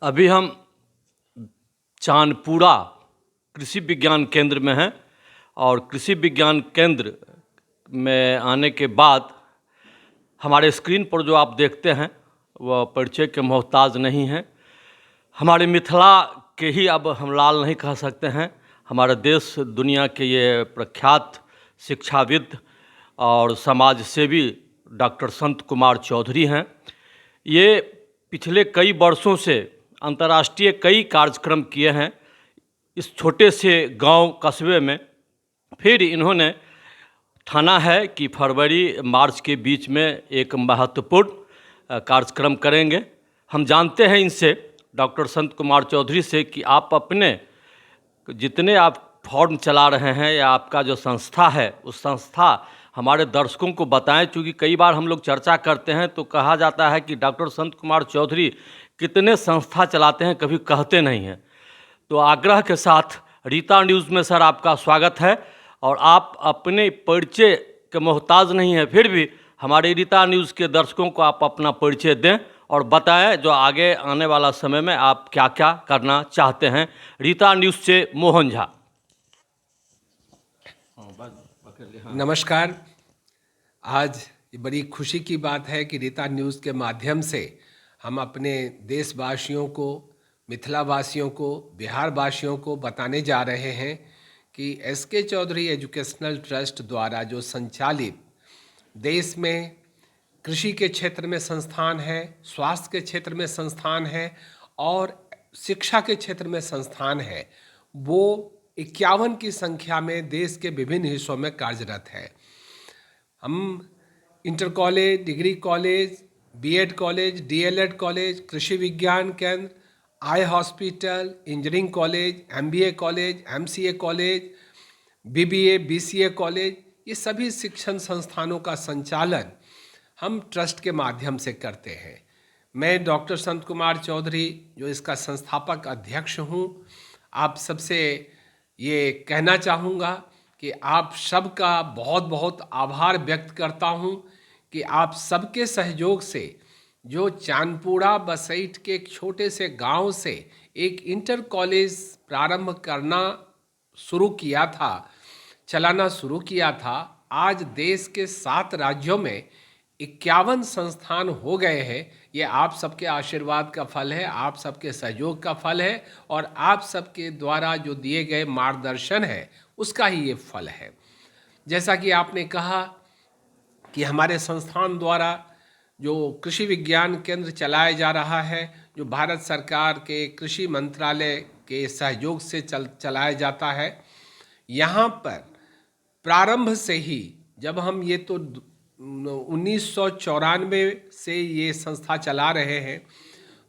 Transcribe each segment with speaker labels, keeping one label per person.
Speaker 1: अभी हम चांदपुरा कृषि विज्ञान केंद्र में हैं और कृषि विज्ञान केंद्र में आने के बाद हमारे स्क्रीन पर जो आप देखते हैं वह परिचय के मोहताज नहीं हैं। हमारे मिथिला के ही अब हम लाल नहीं कह सकते हैं। हमारे देश दुनिया के ये प्रख्यात शिक्षाविद और समाज सेवी डॉक्टर संत कुमार चौधरी हैं। ये पिछले कई वर्षों से अंतर्राष्ट्रीय कई कार्यक्रम किए हैं इस छोटे से गांव कस्बे में। फिर इन्होंने ठाना है कि फरवरी मार्च के बीच में एक महत्वपूर्ण कार्यक्रम करेंगे। हम जानते हैं इनसे, डॉक्टर संत कुमार चौधरी से, कि आप अपने जितने आप फॉर्म चला रहे हैं या आपका जो संस्था है उस संस्था हमारे दर्शकों को बताएं, क्योंकि कई बार हम लोग चर्चा करते हैं तो कहा जाता है कि डॉक्टर संत कुमार चौधरी कितने संस्था चलाते हैं, कभी कहते नहीं हैं। तो आग्रह के साथ रीता न्यूज़ में सर आपका स्वागत है। और आप अपने परिचय के मोहताज नहीं हैं, फिर भी हमारे रीता न्यूज़ के दर्शकों को आप अपना परिचय दें और बताएं जो आगे आने वाला समय में आप क्या क्या करना चाहते हैं। रीता न्यूज़ से मोहन झा।
Speaker 2: नमस्कार। आज ये बड़ी खुशी की बात है कि रीता न्यूज़ के माध्यम से हम अपने देशवासियों को, मिथिलावासियों को, बिहार वासियों को बताने जा रहे हैं कि एसके चौधरी एजुकेशनल ट्रस्ट द्वारा जो संचालित देश में कृषि के क्षेत्र में संस्थान है, स्वास्थ्य के क्षेत्र में संस्थान है और शिक्षा के क्षेत्र में संस्थान है, वो 51 की संख्या में देश के विभिन्न हिस्सों में कार्यरत है। हम inter college, degree college, BEd college, DElEd college, कृषि विज्ञान केंद्र, eye hospital, engineering college, MBA college, MCA college, BBA, BCA college, ये सभी शिक्षण संस्थानों का संचालन हम ट्रस्ट के माध्यम से करते हैं। मैं डॉक्टर संत कुमार चौधरी, जो इसका संस्थापक अध्यक्ष हूँ, आप सबसे ये कहना चाहूँगा कि आप सबका बहुत बहुत आभार व्यक्त करता हूँ कि आप सबके सहयोग से जो चांदपुरा बसैठ के एक छोटे से गांव से एक इंटर कॉलेज प्रारंभ करना शुरू किया था, चलाना शुरू किया था, आज देश के 7 राज्यों में 51 संस्थान हो गए हैं। ये आप सबके आशीर्वाद का फल है, आप सबके सहयोग का फल है और आप सबके द्वारा जो दिए गए मार्गदर्शन है उसका ही ये फल है। जैसा कि आपने कहा कि हमारे संस्थान द्वारा जो कृषि विज्ञान केंद्र चलाया जा रहा है, जो भारत सरकार के कृषि मंत्रालय के सहयोग से चलाया जाता है, यहाँ पर प्रारंभ से ही, जब हम ये तो 1994 से ये संस्था चला रहे हैं,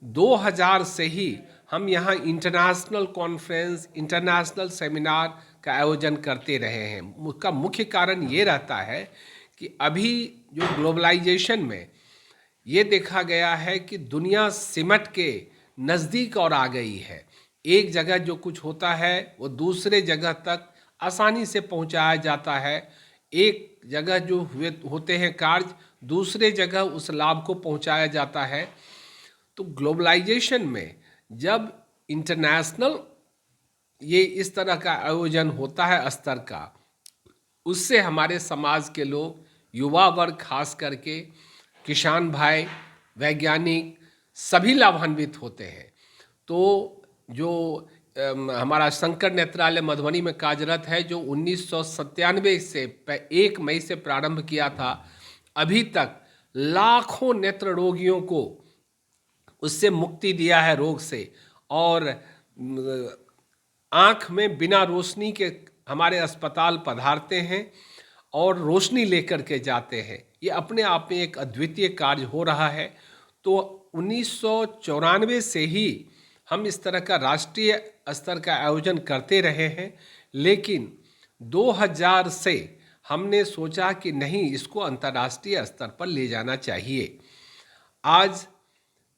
Speaker 2: 2000 से ही हम यहाँ इंटरनेशनल कॉन्फ्रेंस, इंटरनेशनल सेमिनार का आयोजन करते रहे हैं। उसका मुख्य कारण ये रहता है कि अभी जो ग्लोबलाइजेशन में ये देखा गया है कि दुनिया सिमट के नज़दीक और आ गई है। एक जगह जो कुछ होता है वो दूसरे जगह तक आसानी से पहुंचाया जाता है। एक जगह जो होते हैं कार्य, दूसरे जगह उस लाभ को पहुंचाया जाता है। तो ग्लोबलाइजेशन में जब इंटरनेशनल ये इस तरह का आयोजन होता है स्तर का, उससे हमारे समाज के लोग, युवा वर्ग खास करके, किसान भाई, वैज्ञानिक, सभी लाभान्वित होते हैं। तो जो हमारा शंकर नेत्रालय मधुबनी में कार्यरत है, जो 1997 से 1 मई से प्रारंभ किया था, अभी तक लाखों नेत्र रोगियों को उससे मुक्ति दिया है रोग से। और आँख में बिना रोशनी के हमारे अस्पताल पधारते हैं और रोशनी लेकर के जाते हैं। ये अपने आप में एक अद्वितीय कार्य हो रहा है। तो 1994 से ही हम इस तरह का राष्ट्रीय स्तर का आयोजन करते रहे हैं, लेकिन 2000 से हमने सोचा कि नहीं, इसको अंतर्राष्ट्रीय स्तर पर ले जाना चाहिए। आज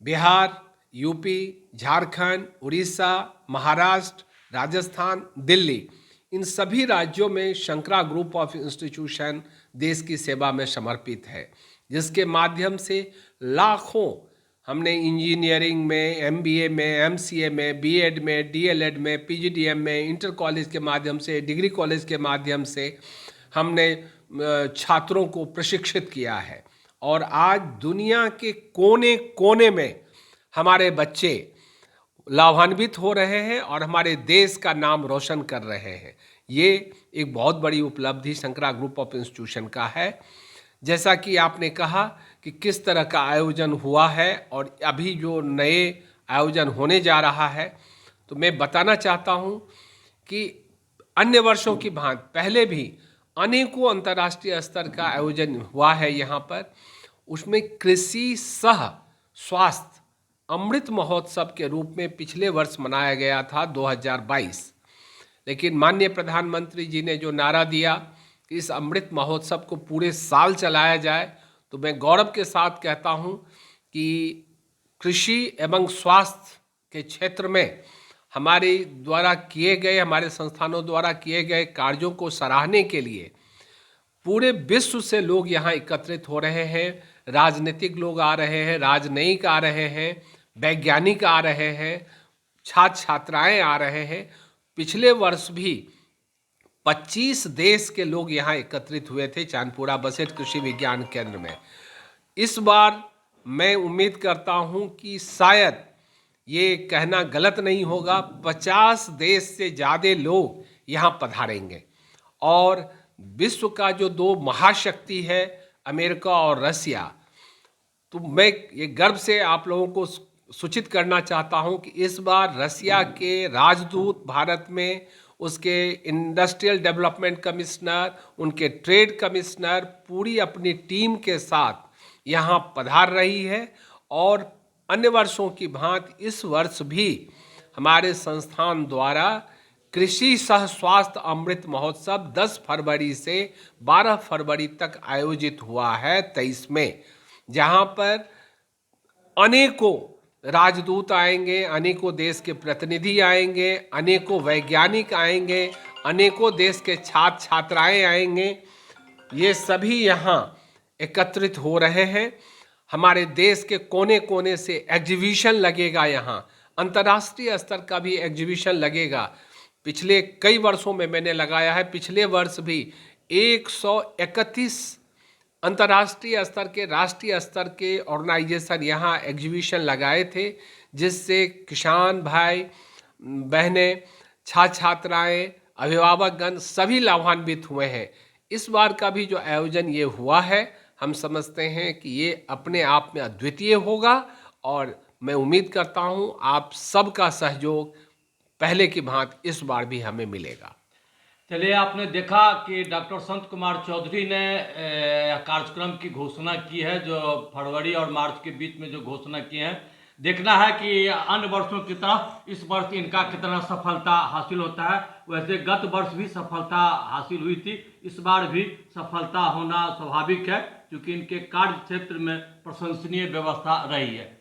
Speaker 2: बिहार, यूपी, झारखंड, उड़ीसा, महाराष्ट्र, राजस्थान, दिल्ली, इन सभी राज्यों में शंकरा ग्रुप ऑफ इंस्टीट्यूशन देश की सेवा में समर्पित है, जिसके माध्यम से लाखों हमने इंजीनियरिंग में, एमबीए में, एमसीए में, बीएड में, डीएलएड में, पीजीडीएम में, इंटर कॉलेज के माध्यम से, डिग्री कॉलेज के माध्यम से हमने छात्रों को प्रशिक्षित किया है। और आज दुनिया के कोने कोने में हमारे बच्चे लाभान्वित हो रहे हैं और हमारे देश का नाम रोशन कर रहे हैं। ये एक बहुत बड़ी उपलब्धि शंकरा ग्रुप ऑफ इंस्टीट्यूशन का है। जैसा कि आपने कहा कि किस तरह का आयोजन हुआ है और अभी जो नए आयोजन होने जा रहा है, तो मैं बताना चाहता हूँ कि अन्य वर्षों की भांति पहले भी अनेकों अंतर्राष्ट्रीय स्तर का आयोजन हुआ है यहाँ पर। उसमें कृषि सह स्वास्थ्य अमृत महोत्सव के रूप में पिछले वर्ष मनाया गया था 2022, लेकिन माननीय प्रधानमंत्री जी ने जो नारा दिया कि इस अमृत महोत्सव को पूरे साल चलाया जाए, तो मैं गौरव के साथ कहता हूं कि कृषि एवं स्वास्थ्य के क्षेत्र में हमारे द्वारा किए गए, हमारे संस्थानों द्वारा किए गए कार्यों को सराहने के लिए पूरे विश्व से लोग यहाँ एकत्रित हो रहे हैं। राजनीतिक लोग आ रहे हैं, राजनयिक आ रहे हैं, वैज्ञानिक आ रहे हैं, छात्र छात्राएं आ रहे हैं। पिछले वर्ष भी 25 देश के लोग यहाँ एकत्रित हुए थे चांदपुरा बसेठ कृषि विज्ञान केंद्र में। इस बार मैं उम्मीद करता हूँ कि शायद ये कहना गलत नहीं होगा, 50 देश से ज़्यादा लोग यहाँ पधारेंगे। और विश्व का जो दो महाशक्ति है अमेरिका और रसिया, तो मैं ये गर्व से आप लोगों को सूचित करना चाहता हूं कि इस बार रसिया के राजदूत भारत में, उसके इंडस्ट्रियल डेवलपमेंट कमिश्नर, उनके ट्रेड कमिश्नर पूरी अपनी टीम के साथ यहाँ पधार रही है। और अन्य वर्षों की भांति इस वर्ष भी हमारे संस्थान द्वारा कृषि सह स्वास्थ्य अमृत महोत्सव 10 फरवरी से 12 फरवरी तक आयोजित हुआ है 23 में, जहाँ पर अनेकों राजदूत आएंगे, अनेकों देश के प्रतिनिधि आएंगे, अनेकों वैज्ञानिक आएंगे, अनेकों देश के छात्र छात्राएं आएंगे। ये सभी यहाँ एकत्रित हो रहे हैं। हमारे देश के कोने कोने से एग्जीबिशन लगेगा, यहाँ अंतर्राष्ट्रीय स्तर का भी एग्जीबिशन लगेगा। पिछले कई वर्षों में मैंने लगाया है, पिछले वर्ष भी 131 अंतर्राष्ट्रीय स्तर के, राष्ट्रीय स्तर के ऑर्गेनाइजेशन यहाँ एग्जीबिशन लगाए थे, जिससे किसान भाई बहनें, छात्र छात्राएँ, अभिभावकगण सभी लाभान्वित हुए हैं। इस बार का भी जो आयोजन ये हुआ है, हम समझते हैं कि ये अपने आप में अद्वितीय होगा और मैं उम्मीद करता हूँ आप सबका सहयोग पहले की भांति इस बार भी हमें मिलेगा।
Speaker 1: चलिए, आपने देखा कि डॉक्टर संत कुमार चौधरी ने कार्यक्रम की घोषणा की है, जो फरवरी और मार्च के बीच में जो घोषणा की है। देखना है कि अन्य वर्षों की तरह इस वर्ष इनका कितना सफलता हासिल होता है। वैसे गत वर्ष भी सफलता हासिल हुई थी, इस बार भी सफलता होना स्वाभाविक है, क्योंकि इनके कार्य क्षेत्र में प्रशंसनीय व्यवस्था रही है।